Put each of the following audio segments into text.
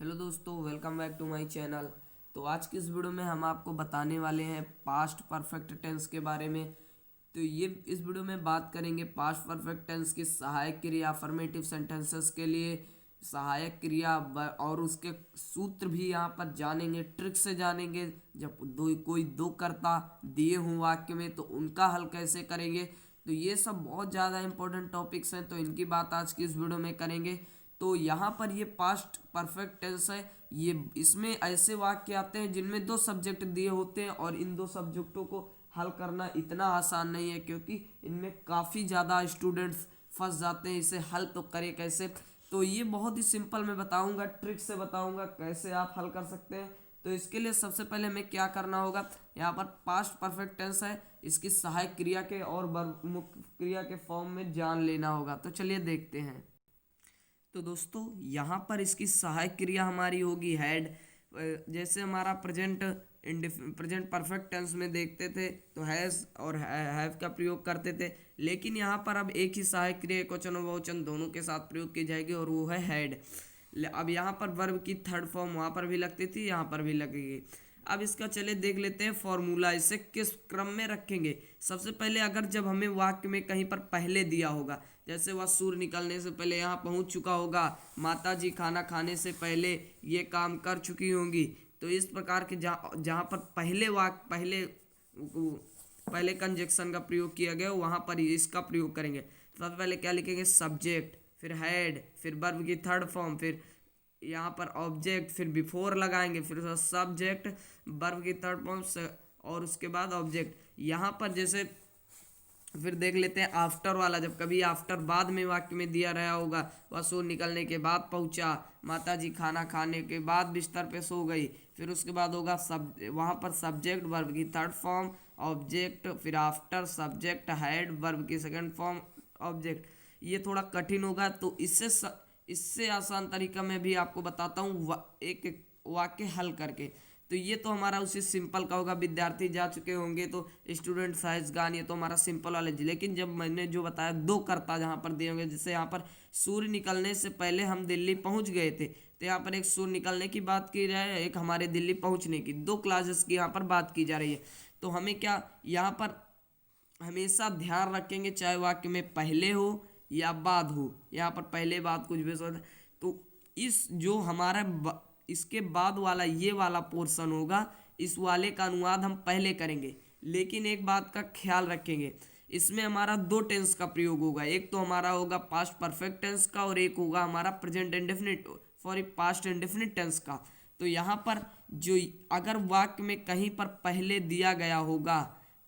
Hello दोस्तों, welcome back to my channel. तो आज की इस वीडियो में हम आपको बताने वाले हैं पास्ट परफेक्ट टेंस के बारे में। तो ये इस वीडियो में बात करेंगे पास्ट परफेक्ट टेंस की सहायक क्रिया अफर्मेटिव सेंटेंसेस के लिए सहायक क्रिया और उसके सूत्र भी यहाँ पर जानेंगे, ट्रिक से जानेंगे। जब कोई दो कर्ता दिए हों वाक्य में तो उनका हल कैसे करेंगे। तो ये सब बहुत ज़्यादा इंपॉर्टेंट टॉपिक्स हैं, तो इनकी बात आज की इस वीडियो में करेंगे। तो यहाँ पर ये पास्ट परफेक्ट टेंस है। ये इसमें ऐसे वाक्य आते हैं जिनमें दो सब्जेक्ट दिए होते हैं और इन दो सब्जेक्टों को हल करना इतना आसान नहीं है, क्योंकि इनमें काफ़ी ज़्यादा स्टूडेंट्स फंस जाते हैं। इसे हल तो करें कैसे। तो ये बहुत ही सिंपल मैं बताऊंगा, ट्रिक से बताऊंगा कैसे आप हल कर सकते हैं। तो इसके लिए सबसे पहले हमें क्या करना होगा, यहाँ पर पास्ट परफेक्ट टेंस है, इसकी सहायक क्रिया के और मुख्य क्रिया के फॉर्म में जान लेना होगा। तो चलिए देखते हैं। तो दोस्तों यहाँ पर इसकी सहायक क्रिया हमारी होगी हैड। जैसे हमारा प्रेजेंट परफेक्ट टेंस में देखते थे तो हैज़ और हैव का प्रयोग करते थे, लेकिन यहाँ पर अब एक ही सहायक क्रिया एकवचन और बहुवचन दोनों के साथ प्रयोग की जाएगी और वो है हैड। अब यहाँ पर वर्ब की थर्ड फॉर्म वहाँ पर भी लगती थी, यहाँ पर भी लगेगी। अब इसका चले देख लेते हैं फॉर्मूला, इसे किस क्रम में रखेंगे। सबसे पहले अगर जब हमें वाक्य में कहीं पर पहले दिया होगा, जैसे वह सूर्य निकलने से पहले यहाँ पहुँच चुका होगा, माता जी खाना खाने से पहले ये काम कर चुकी होंगी, तो इस प्रकार के जहाँ पर पहले कंजक्शन का प्रयोग किया गया वहाँ पर इसका प्रयोग करेंगे। सबसे पहले क्या लिखेंगे, सब्जेक्ट, फिर हेड, फिर वर्ब की थर्ड फॉर्म, फिर यहाँ पर ऑब्जेक्ट, फिर बिफोर लगाएंगे, फिर सब्जेक्ट, वर्ब की थर्ड फॉर्म और उसके बाद ऑब्जेक्ट। यहाँ पर जैसे फिर देख लेते हैं आफ्टर वाला, जब कभी आफ्टर बाद में वाक्य में दिया रहा होगा, वह सो निकलने के बाद पहुंचा, माता जी खाना खाने के बाद बिस्तर पे सो गई, फिर उसके बाद होगा सब वहाँ पर सब्जेक्ट, वर्ब की थर्ड फॉर्म, ऑब्जेक्ट, फिर आफ्टर, सब्जेक्ट, हेड, वर्ब की सेकंड फॉर्म, ऑब्जेक्ट। ये थोड़ा कठिन होगा, तो इससे आसान तरीका मैं भी आपको बताता हूँ एक वाक्य हल करके। तो ये तो हमारा उसी सिंपल का होगा, विद्यार्थी जा चुके होंगे तो स्टूडेंट साइज गान, ये तो हमारा सिंपल वाला। लेकिन जब मैंने जो बताया दो कर्ता जहाँ पर दिए होंगे, जैसे यहाँ पर सूर्य निकलने से पहले हम दिल्ली पहुँच गए थे, तो यहाँ पर एक सूर्य निकलने की बात की जा रही है, एक हमारे दिल्ली पहुँचने की, दो क्लासेस की यहाँ पर बात की जा रही है। तो हमें क्या यहाँ पर हमेशा ध्यान रखेंगे, चाहे वाक्य में पहले हो या बाद हो, यहाँ पर पहले बाद कुछ भी सोच, तो इस जो हमारा इसके बाद वाला ये वाला पोर्शन होगा, इस वाले का अनुवाद हम पहले करेंगे। लेकिन एक बात का ख्याल रखेंगे, इसमें हमारा दो टेंस का प्रयोग होगा, एक तो हमारा होगा पास्ट परफेक्ट टेंस का और एक होगा हमारा present indefinite sorry past indefinite tense का। तो यहाँ पर जो अगर वाक्य में कहीं पर पहले दिया गया होगा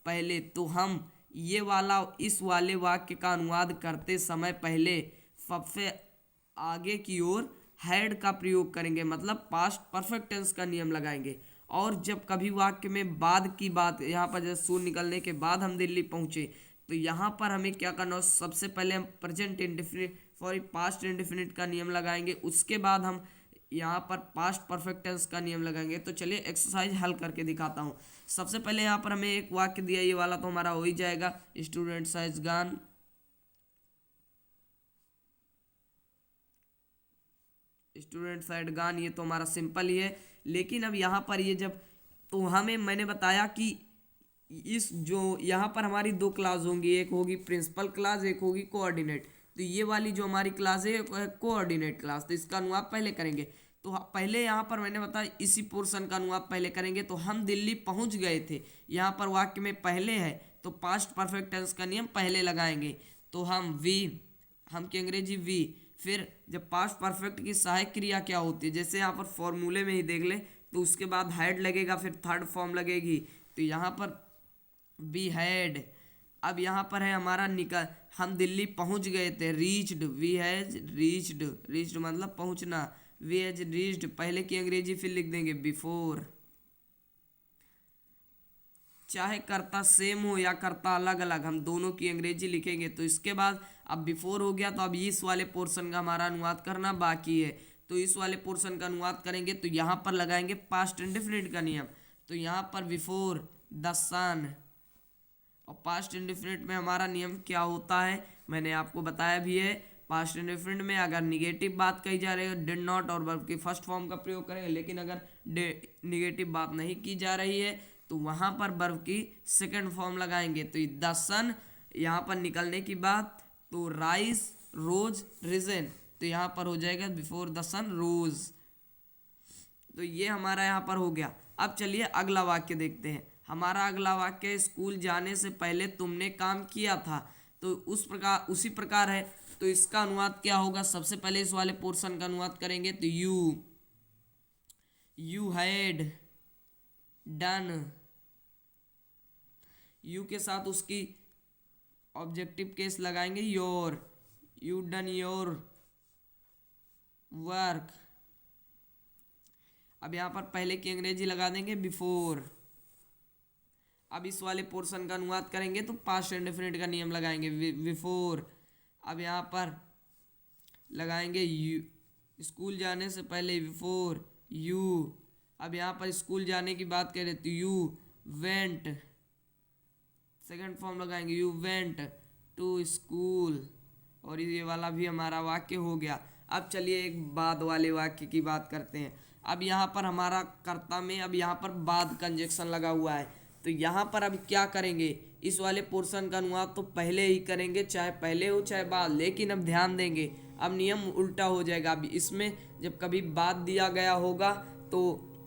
पहले, तो हम ये वाला इस वाले वाक्य का अनुवाद करते समय पहले सबसे आगे की ओर हैड का प्रयोग करेंगे, मतलब पास्ट परफेक्ट टेंस का नियम लगाएंगे। और जब कभी वाक्य में बाद की बात, यहाँ पर जैसे सूर्य निकलने के बाद हम दिल्ली पहुंचे, तो यहाँ पर हमें क्या करना हो, सबसे पहले हम प्रेजेंट इंडेफिनिट पास्ट इंडेफिनिट का नियम लगाएंगे, उसके बाद हम यहाँ पर पास्ट परफेक्ट टेंस का नियम लगाएंगे। तो चलिए एक्सरसाइज हल करके दिखाता हूँ। सबसे पहले यहाँ पर हमें एक वाक्य दिया, ये वाला तो हमारा हो ही जाएगा, स्टूडेंट साइज गान, स्टूडेंट साइड गान, ये तो हमारा सिंपल ही है। लेकिन अब यहाँ पर ये जब, तो मैंने बताया कि इस जो यहाँ पर हमारी दो क्लास होंगी, एक होगी प्रिंसिपल क्लास, एक होगी कोऑर्डिनेट। तो ये वाली जो हमारी क्लास है कोऑर्डिनेट क्लास, तो इसका अनुवाद पहले करेंगे। तो पहले यहाँ पर मैंने बताया इसी पोर्शन का अनुवाद पहले करेंगे। तो हम दिल्ली पहुँच गए थे, यहाँ पर वाक्य में पहले है, तो पास्ट परफेक्ट टेंस का नियम पहले लगाएंगे। तो हम की अंग्रेजी वी। फिर जब पास्ट परफेक्ट की सहायक क्रिया क्या होती है, जैसे यहाँ पर फॉर्मूले में ही देख ले, तो उसके बाद हैड लगेगा, फिर थर्ड फॉर्म लगेगी, तो यहाँ पर बी हैड। अब यहाँ पर है हमारा हम दिल्ली पहुँच गए थे, reached, we has reached, reached मतलब पहुँचना, वी हैज रीच्ड, पहले की अंग्रेजी फिर लिख देंगे बिफोर। चाहे कर्ता सेम हो या कर्ता अलग अलग, हम दोनों की अंग्रेजी लिखेंगे। तो इसके बाद अब बिफोर हो गया, तो अब इस वाले पोर्शन का हमारा अनुवाद करना बाकी है। तो इस वाले पोर्शन का अनुवाद करेंगे, तो यहाँ पर लगाएंगे पास्ट इंडेफिनिट का नियम। तो यहाँ पर बिफोर द सन, और पास्ट इंडेफिनिट में हमारा नियम क्या होता है मैंने आपको बताया भी है, पास्ट इंडेफिनिट में अगर निगेटिव बात कही जा रही है डिड नॉट और वर्ब की फर्स्ट फॉर्म का प्रयोग करेंगे, लेकिन अगर निगेटिव बात नहीं की जा रही है तो वहां पर वर्ब की सेकंड फॉर्म लगाएंगे। तो द सन यहाँ पर निकलने की बात, तो राइज रोज रिजन, तो यहाँ पर हो जाएगा बिफोर द सन रोज। तो ये हमारा यहाँ पर हो गया। अब चलिए अगला वाक्य देखते हैं। हमारा अगला वाक्य स्कूल जाने से पहले तुमने काम किया था, तो उसी प्रकार है। तो इसका अनुवाद क्या होगा, सबसे पहले इस वाले पोर्शन का अनुवाद करेंगे। तो यू हैड डन, यू के साथ उसकी ऑब्जेक्टिव केस लगाएंगे your, you done your work. अब यहां पर पहले की अंग्रेजी लगा देंगे बिफोर। अब इस वाले पोर्शन का अनुवाद करेंगे तो पास्ट इंडेफिनिट का नियम लगाएंगे बिफोर। अब यहाँ पर लगाएंगे यू, स्कूल जाने से पहले बिफोर यू। अब यहाँ पर स्कूल जाने की बात करें तो यू वेंट, सेकंड फॉर्म लगाएंगे यू वेंट टू स्कूल। और ये वाला भी हमारा वाक्य हो गया। अब चलिए एक बाद वाले वाक्य की बात करते हैं। अब यहाँ पर हमारा कर्ता में अब यहाँ पर बाद कंजक्शन लगा हुआ है, तो यहाँ पर अब क्या करेंगे, इस वाले पोर्शन का अनुवाद तो पहले ही करेंगे, चाहे पहले हो चाहे बाद। लेकिन अब ध्यान देंगे, अब नियम उल्टा हो जाएगा। अब इसमें जब कभी बाद दिया गया होगा तो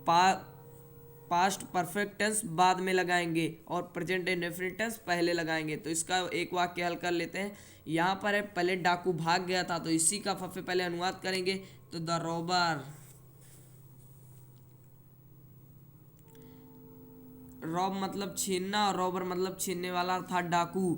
पास्ट परफेक्ट टेंस बाद में लगाएंगे और प्रेजेंट इंडेफिनिट टेंस पहले लगाएंगे। तो इसका एक वाक्य हल कर लेते हैं। यहाँ पर है पहले डाकू भाग गया था, तो इसी का सबसे पहले अनुवाद करेंगे। तो द रॉबर, रॉब मतलब छीनना और रॉबर मतलब छीनने वाला था डाकू।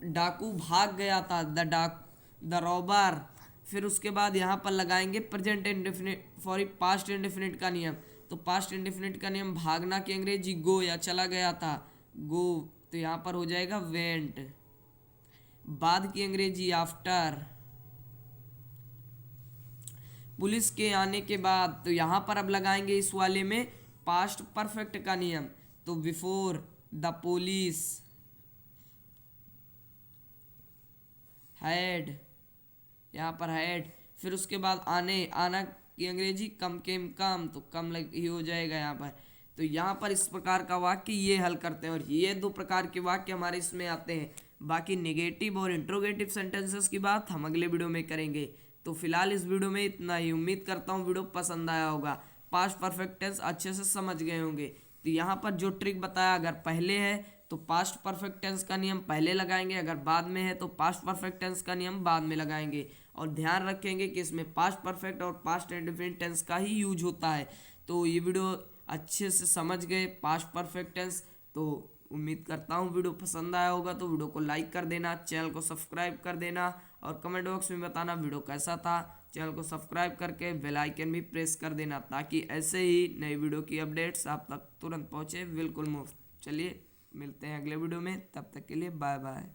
डाकू भाग गया था, द रॉबर। फिर उसके बाद यहाँ पर लगाएंगे present indefinite for past indefinite का नियम। तो पास्ट इंडेफिनिट का नियम भागना की अंग्रेजी गो या चला गया था गो, तो यहाँ पर हो जाएगा वेंट। बाद की अंग्रेजी आफ्टर। पुलिस के आने के बाद, तो यहाँ पर अब लगाएंगे इस वाले में पास्ट परफेक्ट का नियम। तो बिफोर द पुलिस हैड, यहाँ पर हैड। फिर उसके बाद आना की अंग्रेजी कम केम कम, तो कम ही हो जाएगा यहाँ पर। तो यहाँ पर इस प्रकार का वाक्य ये हल करते हैं, और ये दो प्रकार के वाक्य हमारे इसमें आते हैं। बाकी नेगेटिव और इंट्रोगेटिव सेंटेंसेस की बात हम अगले वीडियो में करेंगे। तो फिलहाल इस वीडियो में इतना ही। उम्मीद करता हूँ वीडियो पसंद आया होगा, पास्ट परफेक्ट टेंस अच्छे से समझ गए होंगे। तो यहाँ पर जो ट्रिक बताया, अगर पहले है तो पास्ट परफेक्ट टेंस का नियम पहले लगाएंगे, अगर बाद में है तो पास्ट परफेक्ट टेंस का नियम बाद में लगाएंगे। और ध्यान रखेंगे कि इसमें पास्ट परफेक्ट और पास्ट इंडेफिनिट टेंस का ही यूज होता है। तो ये वीडियो अच्छे से समझ गए पास्ट परफेक्ट टेंस। तो उम्मीद करता हूँ वीडियो पसंद आया होगा। तो वीडियो को लाइक कर देना, चैनल को सब्सक्राइब कर देना, और कमेंट बॉक्स में बताना वीडियो कैसा था। चैनल को सब्सक्राइब करके बेल आइकन भी प्रेस कर देना, ताकि ऐसे ही नई वीडियो की अपडेट्स आप तक तुरंत पहुँचे बिल्कुल मुफ्त। चलिए मिलते हैं अगले वीडियो में, तब तक के लिए बाय बाय।